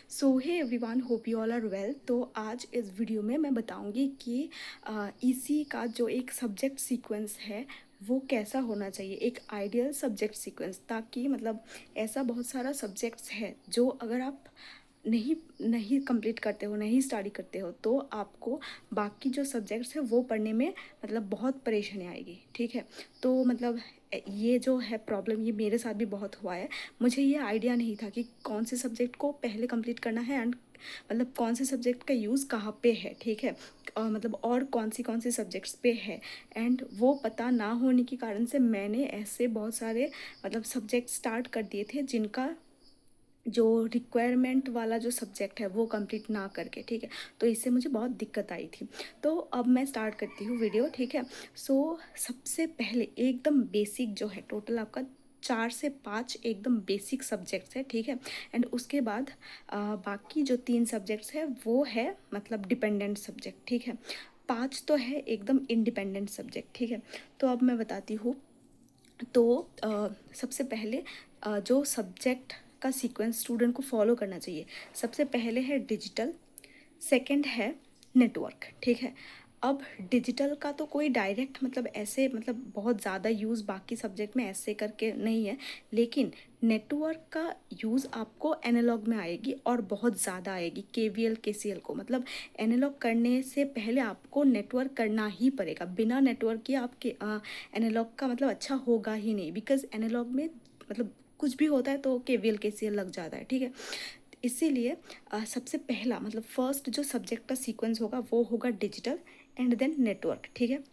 So hey everyone, hope you all are well. तो आज इस वीडियो में मैं बताऊंगी कि ईसी का जो एक सब्जेक्ट सीक्वेंस है वो कैसा होना चाहिए, एक आइडियल सब्जेक्ट सीक्वेंस, ताकि मतलब ऐसा बहुत सारा सब्जेक्ट्स है जो अगर आप नहीं नहीं कंप्लीट करते हो, नहीं स्टडी करते हो, तो आपको बाकी जो सब्जेक्ट्स हैं वो पढ़ने में मतलब बहुत परेशानी आएगी। ठीक है, तो मतलब ये जो है प्रॉब्लम, ये मेरे साथ भी बहुत हुआ है। मुझे ये आइडिया नहीं था कि कौन से सब्जेक्ट को पहले कंप्लीट करना है एंड मतलब कौन से सब्जेक्ट का यूज़ कहाँ पे है। ठीक है, मतलब और कौन सी सब्जेक्ट्स पे है, एंड वो पता ना होने के कारण से मैंने ऐसे बहुत सारे मतलब सब्जेक्ट स्टार्ट कर दिए थे जिनका जो रिक्वायरमेंट वाला जो सब्जेक्ट है वो कंप्लीट ना करके। ठीक है, तो इससे मुझे बहुत दिक्कत आई थी। तो अब मैं स्टार्ट करती हूँ वीडियो। ठीक है, सो सबसे पहले एकदम बेसिक जो है, टोटल आपका 4 से 5 एकदम बेसिक सब्जेक्ट्स है। ठीक है, एंड उसके बाद बाकी जो 3 सब्जेक्ट्स है वो है मतलब डिपेंडेंट सब्जेक्ट। ठीक है, 5 तो है एकदम इंडिपेंडेंट सब्जेक्ट। ठीक है, तो अब मैं बताती हूँ। तो सबसे पहले जो सब्जेक्ट का सीक्वेंस स्टूडेंट को फॉलो करना चाहिए, सबसे पहले है डिजिटल, सेकंड है नेटवर्क। ठीक है, अब डिजिटल का तो कोई डायरेक्ट मतलब ऐसे मतलब बहुत ज़्यादा यूज़ बाकी सब्जेक्ट में ऐसे करके नहीं है, लेकिन नेटवर्क का यूज़ आपको एनालॉग में आएगी और बहुत ज़्यादा आएगी। केवीएल केसीएल को मतलब एनालॉग करने से पहले आपको नेटवर्क करना ही पड़ेगा। बिना नेटवर्क के आपके एनालॉग का मतलब अच्छा होगा ही नहीं, बिकॉज एनालॉग में मतलब कुछ भी होता है तो केवीएल केसीएल लग जाता है। ठीक है, इसीलिए सबसे पहला मतलब फर्स्ट जो सब्जेक्ट का सीक्वेंस होगा वो होगा डिजिटल एंड देन नेटवर्क। ठीक है,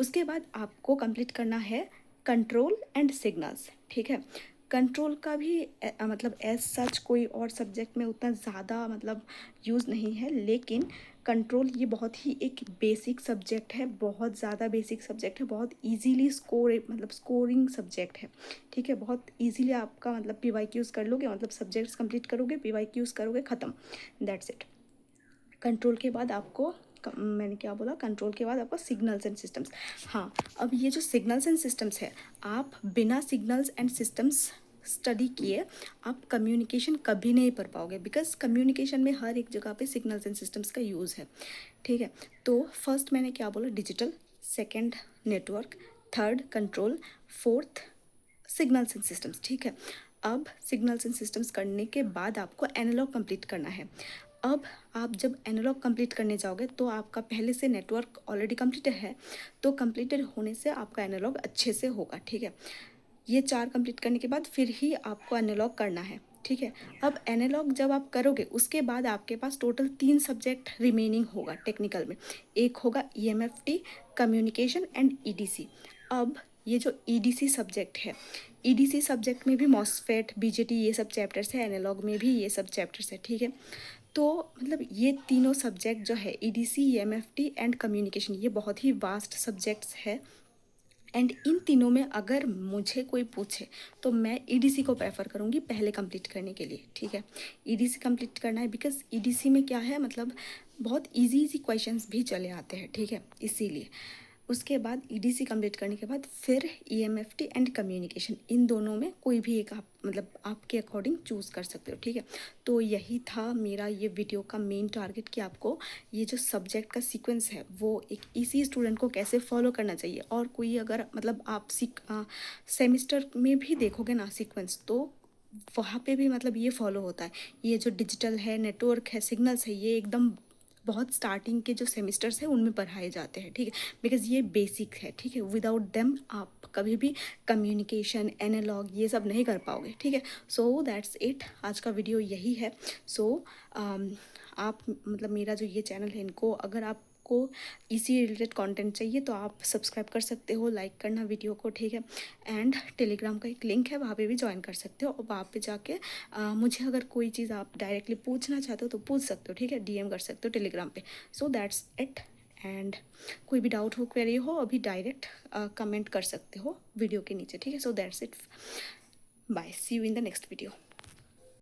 उसके बाद आपको कंप्लीट करना है कंट्रोल एंड सिग्नल्स। ठीक है, कंट्रोल का भी मतलब एज सच कोई और सब्जेक्ट में उतना ज़्यादा मतलब यूज़ नहीं है, लेकिन कंट्रोल ये बहुत ही एक बेसिक सब्जेक्ट है, बहुत ज़्यादा बेसिक सब्जेक्ट है, बहुत इजीली मतलब स्कोरिंग सब्जेक्ट है। ठीक है, बहुत इजीली आपका मतलब पीवाईक्यूज़ कर लोगे, मतलब सब्जेक्ट्स कंप्लीट करोगे, पीवाईक्यूज़ करोगे, ख़त्म, दैट्स इट। कंट्रोल के बाद आपको मैंने क्या बोला, कंट्रोल के बाद आपको सिग्नल्स एंड सिस्टम्स। हाँ, अब ये जो सिग्नल्स एंड सिस्टम्स है, आप बिना सिग्नल्स एंड सिस्टम्स स्टडी किए आप कम्युनिकेशन कभी नहीं कर पाओगे, बिकॉज कम्युनिकेशन में हर एक जगह पे सिग्नल्स एंड सिस्टम्स का यूज़ है। ठीक है, तो फर्स्ट मैंने क्या बोला, digital, second network, third control, fourth signals and systems. ठीक है, अब सिग्नल्स एंड सिस्टम्स करने के बाद आपको एनालॉग कंप्लीट करना है। अब आप जब एनालॉग कंप्लीट करने जाओगे तो आपका पहले से नेटवर्क ऑलरेडी कंप्लीटेड है, तो कंप्लीटेड होने से आपका एनालॉग अच्छे से होगा। ठीक है, ये 4 कंप्लीट करने के बाद फिर ही आपको एनालॉग करना है। ठीक है, अब एनालॉग जब आप करोगे उसके बाद आपके पास टोटल 3 सब्जेक्ट रिमेनिंग होगा टेक्निकल में। एक होगा ईएमएफटी, कम्युनिकेशन एंड ईडीसी। अब ये जो ईडीसी सब्जेक्ट है, ईडीसी सब्जेक्ट में भी मॉसफेट, बीजेटी ये सब चैप्टर्स है, एनालॉग में भी ये सब चैप्टर्स है। ठीक है, तो मतलब ये तीनों सब्जेक्ट जो है ईडीसी, ईएमएफटी एंड कम्युनिकेशन, ये बहुत ही वास्ट सब्जेक्ट्स है। एंड इन तीनों में अगर मुझे कोई पूछे तो मैं ईडीसी को प्रेफर करूँगी पहले कंप्लीट करने के लिए। ठीक है, ईडीसी कंप्लीट करना है बिकॉज ईडीसी में क्या है मतलब बहुत इजी इजी क्वेश्चंस भी चले आते हैं। ठीक है, इसीलिए उसके बाद ईडीसी कंप्लीट करने के बाद फिर ईएमएफटी एंड कम्युनिकेशन, इन दोनों में कोई भी एक आप मतलब आपके अकॉर्डिंग चूज़ कर सकते हो। ठीक है, तो यही था मेरा ये वीडियो का मेन टारगेट कि आपको ये जो सब्जेक्ट का सीक्वेंस है वो एक इसी स्टूडेंट को कैसे फॉलो करना चाहिए। और कोई अगर मतलब आप सेमिस्टर में भी देखोगे ना सीक्वेंस, तो वहाँ पे भी मतलब ये फॉलो होता है। ये जो डिजिटल है, नेटवर्क है, सिग्नल्स है, ये एकदम बहुत स्टार्टिंग के जो सेमिस्टर्स है उनमें पढ़ाए जाते हैं। ठीक है, बिकॉज ये बेसिक है। ठीक है, विदाउट देम आप कभी भी कम्युनिकेशन, एनालॉग ये सब नहीं कर पाओगे। ठीक है, सो दैट्स इट, आज का वीडियो यही है। सो आप मतलब मेरा जो ये चैनल है, इनको अगर आपको इसी रिलेटेड कंटेंट चाहिए तो आप सब्सक्राइब कर सकते हो, लाइक करना वीडियो को। ठीक है, एंड टेलीग्राम का एक लिंक है, वहाँ पे भी ज्वाइन कर सकते हो, और वहाँ पे जाके मुझे अगर कोई चीज़ आप डायरेक्टली पूछना चाहते हो तो पूछ सकते हो। ठीक है, डीएम कर सकते हो टेलीग्राम पे। सो दैट्स इट, एंड कोई भी डाउट हो, क्वेरी हो, अभी डायरेक्ट कमेंट कर सकते हो वीडियो के नीचे। ठीक है, so that's it, bye, see you in the next video.